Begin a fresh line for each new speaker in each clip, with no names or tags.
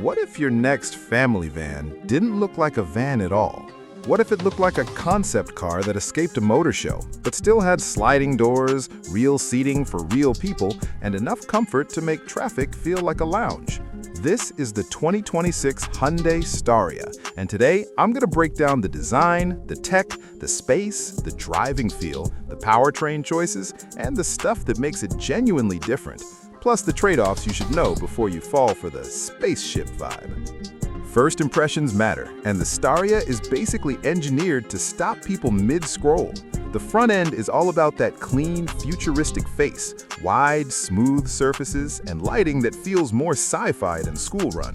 What if your next family van didn't look like a van at all? What if it looked like a concept car that escaped a motor show, but still had sliding doors, real seating for real people, and enough comfort to make traffic feel like a lounge? This is the 2026 Hyundai Staria, and today I'm going to break down the design, the tech, the space, the driving feel, the powertrain choices, and the stuff that makes it genuinely different, plus the trade-offs you should know before you fall for the spaceship vibe. First impressions matter, and the Staria is basically engineered to stop people mid-scroll. The front end is all about that clean, futuristic face, wide, smooth surfaces, and lighting that feels more sci-fi than school-run.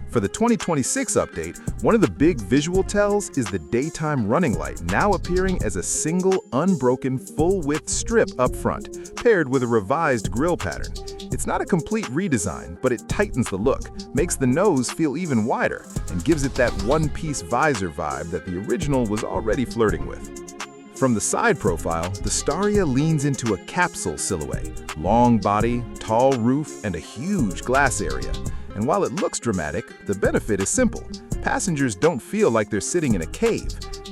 For the 2026 update, one of the big visual tells is the daytime running light now appearing as a single, unbroken, full-width strip up front, paired with a revised grille pattern. It's not a complete redesign, but it tightens the look, makes the nose feel even wider, and gives it that one-piece visor vibe that the original was already flirting with. From the side profile, the Staria leans into a capsule silhouette, long body, tall roof, and a huge glass area. And while it looks dramatic, the benefit is simple. Passengers don't feel like they're sitting in a cave.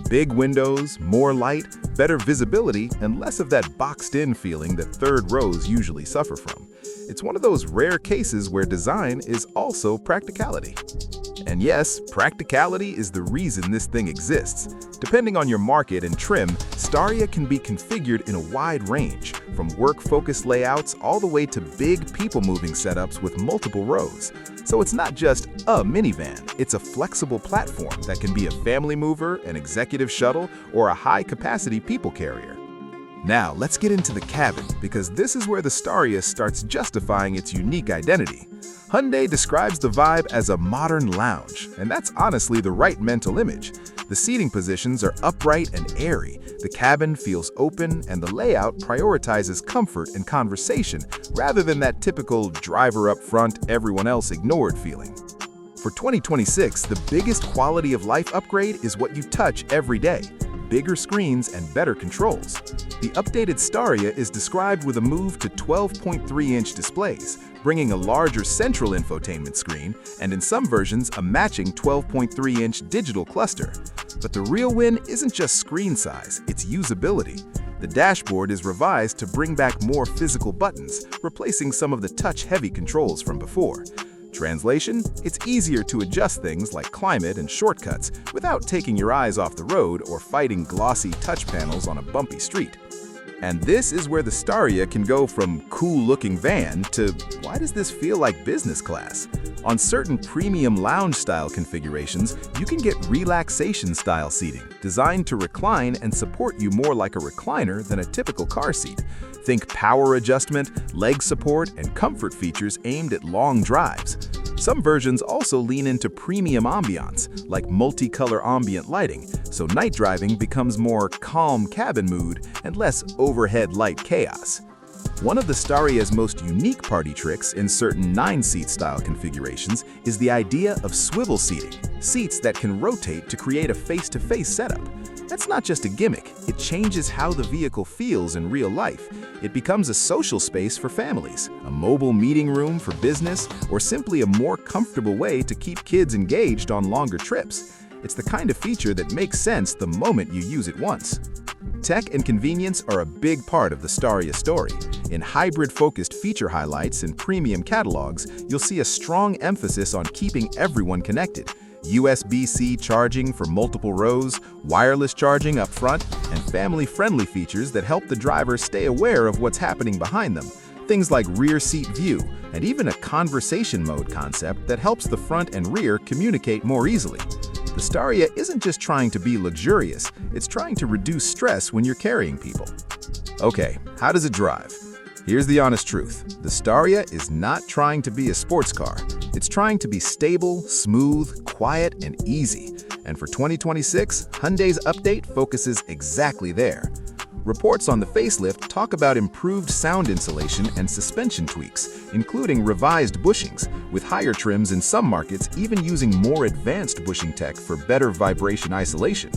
Big windows, more light, better visibility, and less of that boxed-in feeling that third rows usually suffer from. It's one of those rare cases where design is also practicality. And yes, practicality is the reason this thing exists. Depending on your market and trim, Staria can be configured in a wide range, from work-focused layouts all the way to big people-moving setups with multiple rows. So it's not just a minivan, it's a flexible platform that can be a family mover, an executive shuttle, or a high-capacity people carrier. Now, let's get into the cabin, because this is where the Staria starts justifying its unique identity. Hyundai describes the vibe as a modern lounge, and that's honestly the right mental image. The seating positions are upright and airy, the cabin feels open, and the layout prioritizes comfort and conversation rather than that typical driver up front, everyone else ignored feeling. For 2026, the biggest quality of life upgrade is what you touch every day. Bigger screens and better controls. The updated Staria is described with a move to 12.3-inch displays, bringing a larger central infotainment screen, and in some versions, a matching 12.3-inch digital cluster. But the real win isn't just screen size, it's usability. The dashboard is revised to bring back more physical buttons, replacing some of the touch-heavy controls from before. Translation, it's easier to adjust things like climate and shortcuts without taking your eyes off the road or fighting glossy touch panels on a bumpy street. And this is where the Staria can go from cool-looking van to why does this feel like business class? On certain premium lounge-style configurations, you can get relaxation-style seating, designed to recline and support you more like a recliner than a typical car seat. Think power adjustment, leg support, and comfort features aimed at long drives. Some versions also lean into premium ambiance, like multicolor ambient lighting, so night driving becomes more calm cabin mood and less overhead light chaos. One of the Staria's most unique party tricks in certain 9-seat style configurations is the idea of swivel seating, seats that can rotate to create a face-to-face setup. That's not just a gimmick, it changes how the vehicle feels in real life. It becomes a social space for families, a mobile meeting room for business, or simply a more comfortable way to keep kids engaged on longer trips. It's the kind of feature that makes sense the moment you use it once. Tech and convenience are a big part of the Staria story. In hybrid-focused feature highlights and premium catalogs, you'll see a strong emphasis on keeping everyone connected. USB-C charging for multiple rows, wireless charging up front, and family-friendly features that help the driver stay aware of what's happening behind them. Things like rear seat view, and even a conversation mode concept that helps the front and rear communicate more easily. The Staria isn't just trying to be luxurious, it's trying to reduce stress when you're carrying people. Okay, how does it drive? Here's the honest truth. The Staria is not trying to be a sports car. It's trying to be stable, smooth, quiet, and easy. And for 2026, Hyundai's update focuses exactly there. Reports on the facelift talk about improved sound insulation and suspension tweaks, including revised bushings, with higher trims in some markets even using more advanced bushing tech for better vibration isolation.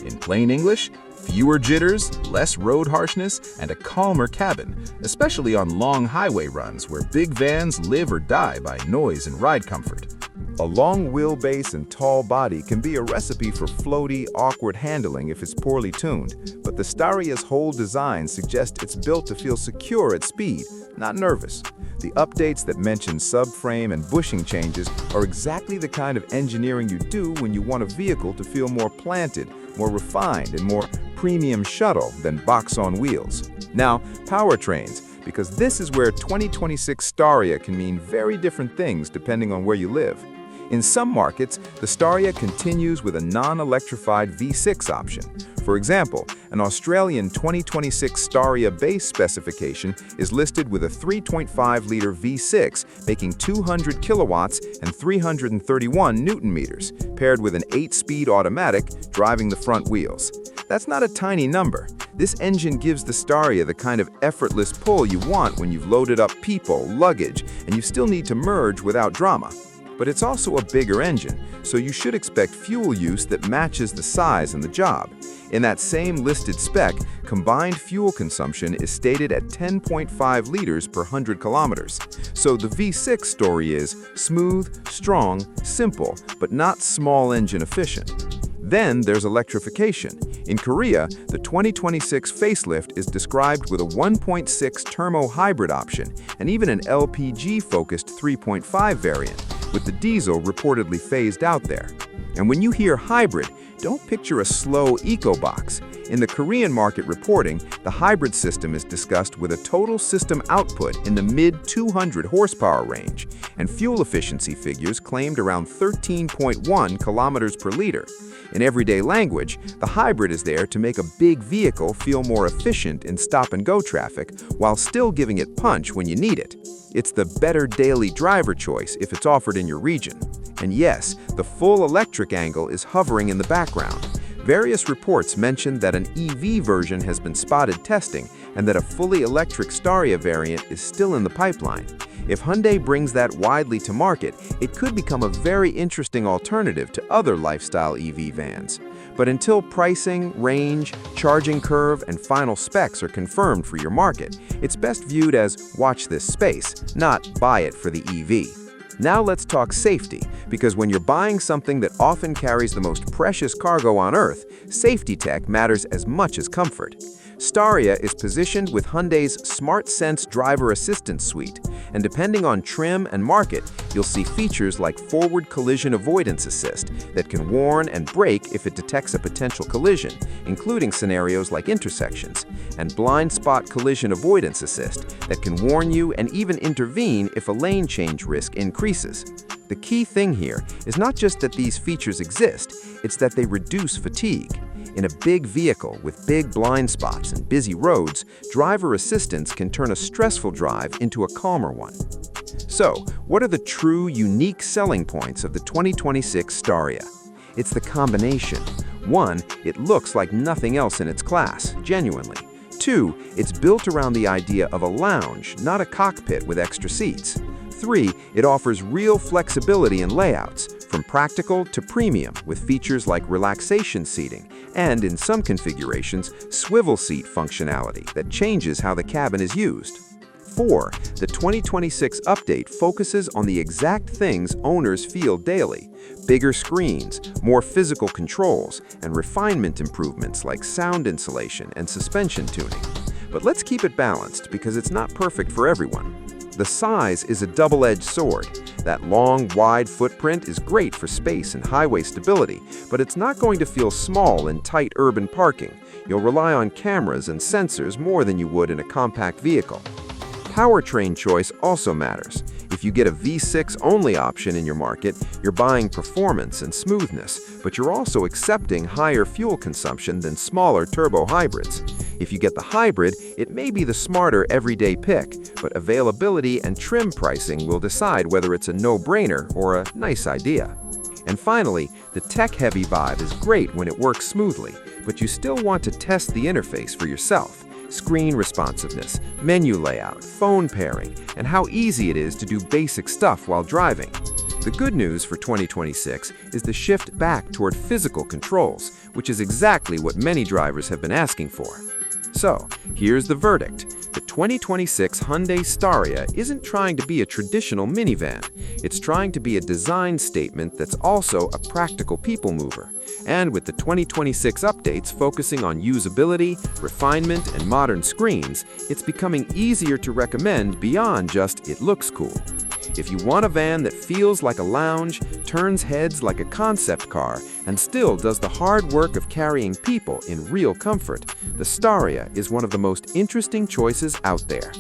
In plain English, fewer jitters, less road harshness, and a calmer cabin, especially on long highway runs where big vans live or die by noise and ride comfort. A long wheelbase and tall body can be a recipe for floaty, awkward handling if it's poorly tuned, but the Staria's whole design suggests it's built to feel secure at speed, not nervous. The updates that mention subframe and bushing changes are exactly the kind of engineering you do when you want a vehicle to feel more planted, more refined, and more premium shuttle than box on wheels. Now, Powertrains, because this is where 2026 Staria can mean very different things depending on where you live. In some markets, the Staria continues with a non-electrified V6 option. For example, an Australian 2026 Staria base specification is listed with a 3.5-liter V6 making 200 kilowatts and 331 newton-meters, paired with an 8-speed automatic driving the front wheels. That's not a tiny number. This engine gives the Staria the kind of effortless pull you want when you've loaded up people, luggage, and you still need to merge without drama. But it's also a bigger engine, so you should expect fuel use that matches the size and the job. In that same listed spec, combined fuel consumption is stated at 10.5 liters per 100 kilometers. So the V6 story is smooth, strong, simple, but not small engine efficient. Then there's electrification. In Korea, the 2026 facelift is described with a 1.6 turbo hybrid option and even an LPG-focused 3.5 variant, with the diesel reportedly phased out there. And when you hear hybrid, don't picture a slow eco-box. In the Korean market reporting, the hybrid system is discussed with a total system output in the mid-200 horsepower range, and fuel efficiency figures claimed around 13.1 kilometers per liter. In everyday language, the hybrid is there to make a big vehicle feel more efficient in stop-and-go traffic while still giving it punch when you need it. It's the better daily driver choice if it's offered in your region. And yes, the full electric angle is hovering in the background. Various reports mention that an EV version has been spotted testing and that a fully electric Staria variant is still in the pipeline. If Hyundai brings that widely to market, it could become a very interesting alternative to other lifestyle EV vans. But until pricing, range, charging curve, and final specs are confirmed for your market, it's best viewed as watch this space, not buy it for the EV. Now let's talk safety, because when you're buying something that often carries the most precious cargo on Earth, safety tech matters as much as comfort. Staria is positioned with Hyundai's SmartSense driver assistance suite, and depending on trim and market, you'll see features like forward collision avoidance assist that can warn and brake if it detects a potential collision, including scenarios like intersections, and blind spot collision avoidance assist that can warn you and even intervene if a lane change risk increases. The key thing here is not just that these features exist, it's that they reduce fatigue. In a big vehicle with big blind spots and busy roads, driver assistance can turn a stressful drive into a calmer one. So, what are the true, unique selling points of the 2026 Staria? It's the combination. 1, it looks like nothing else in its class, genuinely. 2, it's built around the idea of a lounge, not a cockpit with extra seats. 3, it offers real flexibility in layouts, from practical to premium, with features like relaxation seating, and in some configurations, swivel seat functionality that changes how the cabin is used. 4, the 2026 update focuses on the exact things owners feel daily: bigger screens, more physical controls, and refinement improvements like sound insulation and suspension tuning. But let's keep it balanced because it's not perfect for everyone. The size is a double-edged sword. That long, wide footprint is great for space and highway stability, but it's not going to feel small in tight urban parking. You'll rely on cameras and sensors more than you would in a compact vehicle. Powertrain choice also matters. If you get a V6-only option in your market, you're buying performance and smoothness, but you're also accepting higher fuel consumption than smaller turbo hybrids. If you get the hybrid, it may be the smarter everyday pick, but availability and trim pricing will decide whether it's a no-brainer or a nice idea. And finally, the tech-heavy vibe is great when it works smoothly, but you still want to test the interface for yourself. Screen responsiveness, menu layout, phone pairing, and how easy it is to do basic stuff while driving. The good news for 2026 is the shift back toward physical controls, which is exactly what many drivers have been asking for. So, here's the verdict.
The 2026 Hyundai Staria isn't trying to be a traditional minivan. It's trying to be a design statement that's also a practical people mover. And with the 2026 updates focusing on usability, refinement, and modern screens, it's becoming easier to recommend beyond just it looks cool. If you want a van that feels like a lounge, turns heads like a concept car, and still does the hard work of carrying people in real comfort, the Staria is one of the most interesting choices out there.